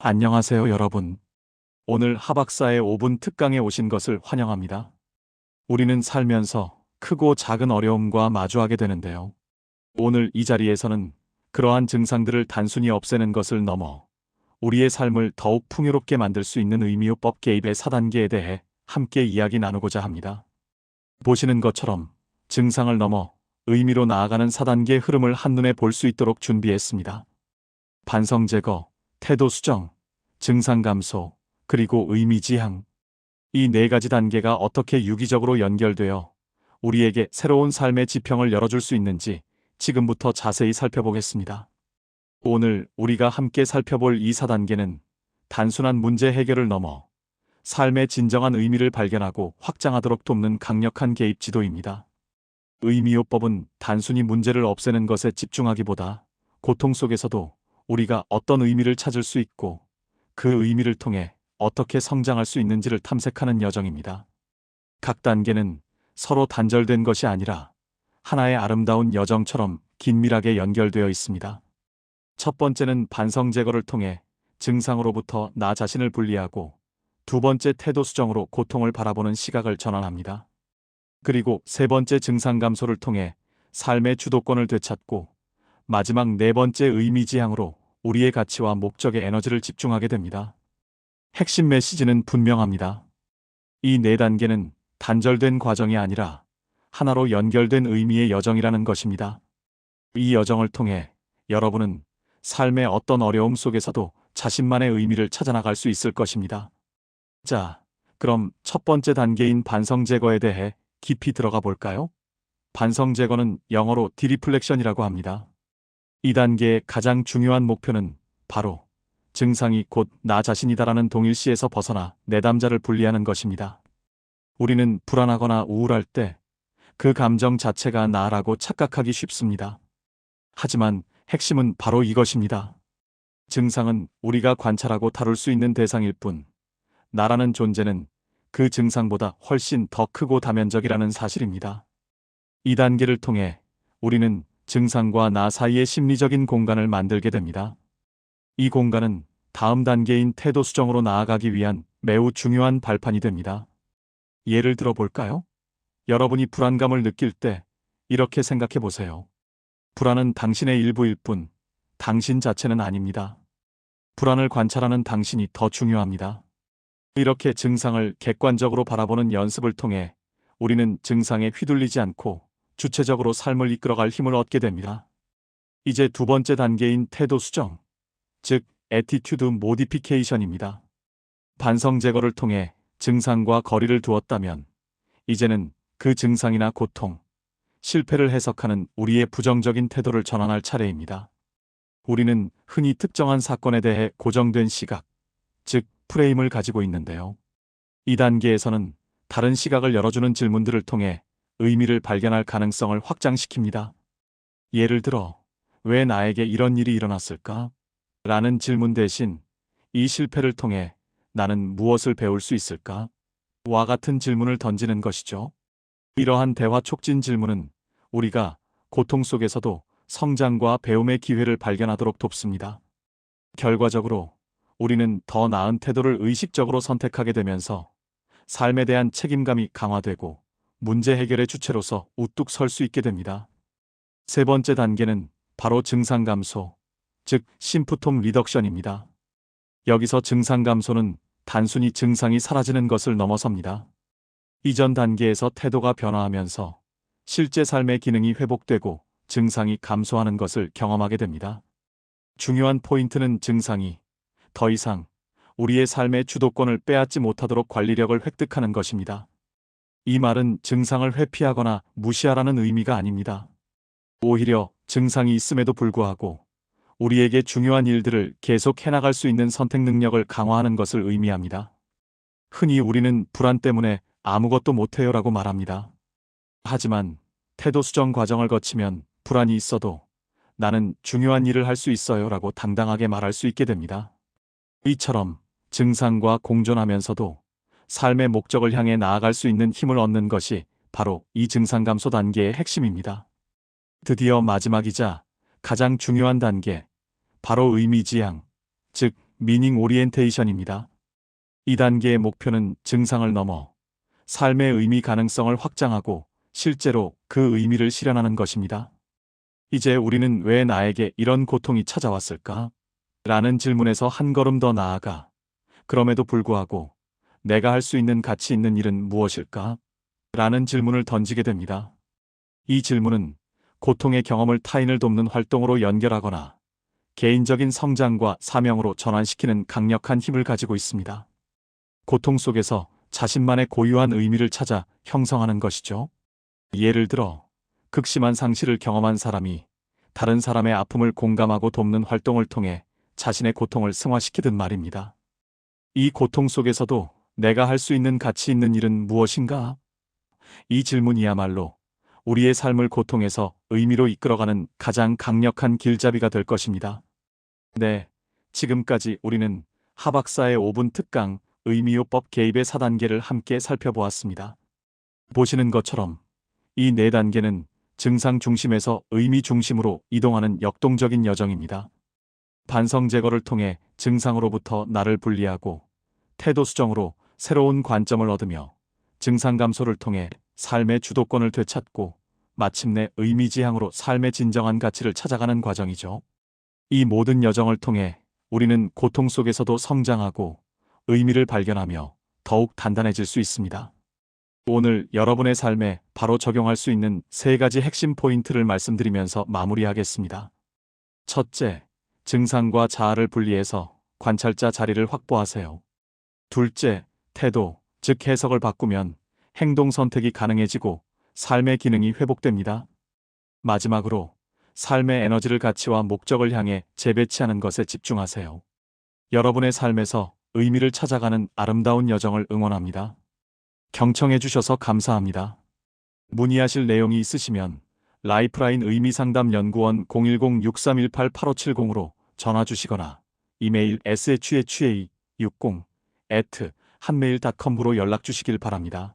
안녕하세요, 여러분. 오늘 하박사의 5분 특강에 오신 것을 환영합니다. 우리는 살면서 크고 작은 어려움과 마주하게 되는데요. 오늘 이 자리에서는 그러한 증상들을 단순히 없애는 것을 넘어 우리의 삶을 더욱 풍요롭게 만들 수 있는 의미요법 개입의 4단계에 대해 함께 이야기 나누고자 합니다. 보시는 것처럼 증상을 넘어 의미로 나아가는 4단계의 흐름을 한눈에 볼 수 있도록 준비했습니다. 반성 제거, 태도 수정, 증상 감소, 그리고 의미 지향. 이 네 가지 단계가 어떻게 유기적으로 연결되어 우리에게 새로운 삶의 지평을 열어줄 수 있는지 지금부터 자세히 살펴보겠습니다. 오늘 우리가 함께 살펴볼 이 4단계는 단순한 문제 해결을 넘어 삶의 진정한 의미를 발견하고 확장하도록 돕는 강력한 개입 지도입니다. 의미요법은 단순히 문제를 없애는 것에 집중하기보다 고통 속에서도 우리가 어떤 의미를 찾을 수 있고 그 의미를 통해 어떻게 성장할 수 있는지를 탐색하는 여정입니다. 각 단계는 서로 단절된 것이 아니라 하나의 아름다운 여정처럼 긴밀하게 연결되어 있습니다. 첫 번째는 반성 제거를 통해 증상으로부터 나 자신을 분리하고, 두 번째 태도 수정으로 고통을 바라보는 시각을 전환합니다. 그리고 세 번째 증상 감소를 통해 삶의 주도권을 되찾고, 마지막 네 번째 의미 지향으로 우리의 가치와 목적에 에너지를 집중하게 됩니다. 핵심 메시지는 분명합니다. 이 네 단계는 단절된 과정이 아니라 하나로 연결된 의미의 여정이라는 것입니다. 이 여정을 통해 여러분은 삶의 어떤 어려움 속에서도 자신만의 의미를 찾아나갈 수 있을 것입니다. 자, 그럼 첫 번째 단계인 반성 제거에 대해 깊이 들어가 볼까요? 반성 제거는 영어로 디리플렉션이라고 합니다. 이 단계의 가장 중요한 목표는 바로 증상이 곧 나 자신이다라는 동일시에서 벗어나 내담자를 분리하는 것입니다. 우리는 불안하거나 우울할 때 그 감정 자체가 나라고 착각하기 쉽습니다. 하지만 핵심은 바로 이것입니다. 증상은 우리가 관찰하고 다룰 수 있는 대상일 뿐, 나라는 존재는 그 증상보다 훨씬 더 크고 다면적이라는 사실입니다. 이 단계를 통해 우리는 증상과 나 사이의 심리적인 공간을 만들게 됩니다. 이 공간은 다음 단계인 태도 수정으로 나아가기 위한 매우 중요한 발판이 됩니다. 예를 들어 볼까요? 여러분이 불안감을 느낄 때 이렇게 생각해 보세요. 불안은 당신의 일부일 뿐, 당신 자체는 아닙니다. 불안을 관찰하는 당신이 더 중요합니다. 이렇게 증상을 객관적으로 바라보는 연습을 통해 우리는 증상에 휘둘리지 않고 주체적으로 삶을 이끌어갈 힘을 얻게 됩니다. 이제 두 번째 단계인 태도 수정, 즉 애티튜드 모디피케이션입니다. 반성 제거를 통해 증상과 거리를 두었다면 이제는 그 증상이나 고통, 실패를 해석하는 우리의 부정적인 태도를 전환할 차례입니다. 우리는 흔히 특정한 사건에 대해 고정된 시각, 즉 프레임을 가지고 있는데요. 이 단계에서는 다른 시각을 열어주는 질문들을 통해 의미를 발견할 가능성을 확장시킵니다. 예를 들어, 왜 나에게 이런 일이 일어났을까? 라는 질문 대신 이 실패를 통해 나는 무엇을 배울 수 있을까? 와 같은 질문을 던지는 것이죠. 이러한 대화 촉진 질문은 우리가 고통 속에서도 성장과 배움의 기회를 발견하도록 돕습니다. 결과적으로 우리는 더 나은 태도를 의식적으로 선택하게 되면서 삶에 대한 책임감이 강화되고 문제 해결의 주체로서 우뚝 설 수 있게 됩니다. 세 번째 단계는 바로 증상 감소, 즉 심프톰 리덕션입니다. 여기서 증상 감소는 단순히 증상이 사라지는 것을 넘어섭니다. 이전 단계에서 태도가 변화하면서 실제 삶의 기능이 회복되고 증상이 감소하는 것을 경험하게 됩니다. 중요한 포인트는 증상이 더 이상 우리의 삶의 주도권을 빼앗지 못하도록 관리력을 획득하는 것입니다. 이 말은 증상을 회피하거나 무시하라는 의미가 아닙니다. 오히려 증상이 있음에도 불구하고 우리에게 중요한 일들을 계속 해나갈 수 있는 선택 능력을 강화하는 것을 의미합니다. 흔히 우리는 불안 때문에 아무것도 못해요라고 말합니다. 하지만 태도 수정 과정을 거치면 불안이 있어도 나는 중요한 일을 할 수 있어요라고 당당하게 말할 수 있게 됩니다. 이처럼 증상과 공존하면서도 삶의 목적을 향해 나아갈 수 있는 힘을 얻는 것이 바로 이 증상 감소 단계의 핵심입니다. 드디어 마지막이자 가장 중요한 단계, 바로 의미 지향, 즉 미닝 오리엔테이션입니다. 이 단계의 목표는 증상을 넘어 삶의 의미 가능성을 확장하고 실제로 그 의미를 실현하는 것입니다. 이제 우리는 왜 나에게 이런 고통이 찾아왔을까? 라는 질문에서 한 걸음 더 나아가 그럼에도 불구하고 내가 할 수 있는 가치 있는 일은 무엇일까? 라는 질문을 던지게 됩니다. 이 질문은 고통의 경험을 타인을 돕는 활동으로 연결하거나 개인적인 성장과 사명으로 전환시키는 강력한 힘을 가지고 있습니다. 고통 속에서 자신만의 고유한 의미를 찾아 형성하는 것이죠. 예를 들어, 극심한 상실을 경험한 사람이 다른 사람의 아픔을 공감하고 돕는 활동을 통해 자신의 고통을 승화시키듯 말입니다. 이 고통 속에서도 내가 할 수 있는 가치 있는 일은 무엇인가? 이 질문이야말로 우리의 삶을 고통에서 의미로 이끌어가는 가장 강력한 길잡이가 될 것입니다. 네, 지금까지 우리는 하 박사의 5분 특강 의미요법 개입의 4단계를 함께 살펴보았습니다. 보시는 것처럼 이 4단계는 증상 중심에서 의미 중심으로 이동하는 역동적인 여정입니다. 반성 제거를 통해 증상으로부터 나를 분리하고 태도 수정으로 새로운 관점을 얻으며 증상 감소를 통해 삶의 주도권을 되찾고 마침내 의미지향으로 삶의 진정한 가치를 찾아가는 과정이죠. 이 모든 여정을 통해 우리는 고통 속에서도 성장하고 의미를 발견하며 더욱 단단해질 수 있습니다. 오늘 여러분의 삶에 바로 적용할 수 있는 3가지 핵심 포인트를 말씀드리면서 마무리하겠습니다. 첫째, 증상과 자아를 분리해서 관찰자 자리를 확보하세요. 둘째, 태도, 즉 해석을 바꾸면 행동 선택이 가능해지고 삶의 기능이 회복됩니다. 마지막으로 삶의 에너지를 가치와 목적을 향해 재배치하는 것에 집중하세요. 여러분의 삶에서 의미를 찾아가는 아름다운 여정을 응원합니다. 경청해 주셔서 감사합니다. 문의하실 내용이 있으시면 라이프라인 의미상담연구원 010-6318-8570으로 전화 주시거나 이메일 shha60@한메일.com으로 연락 주시길 바랍니다.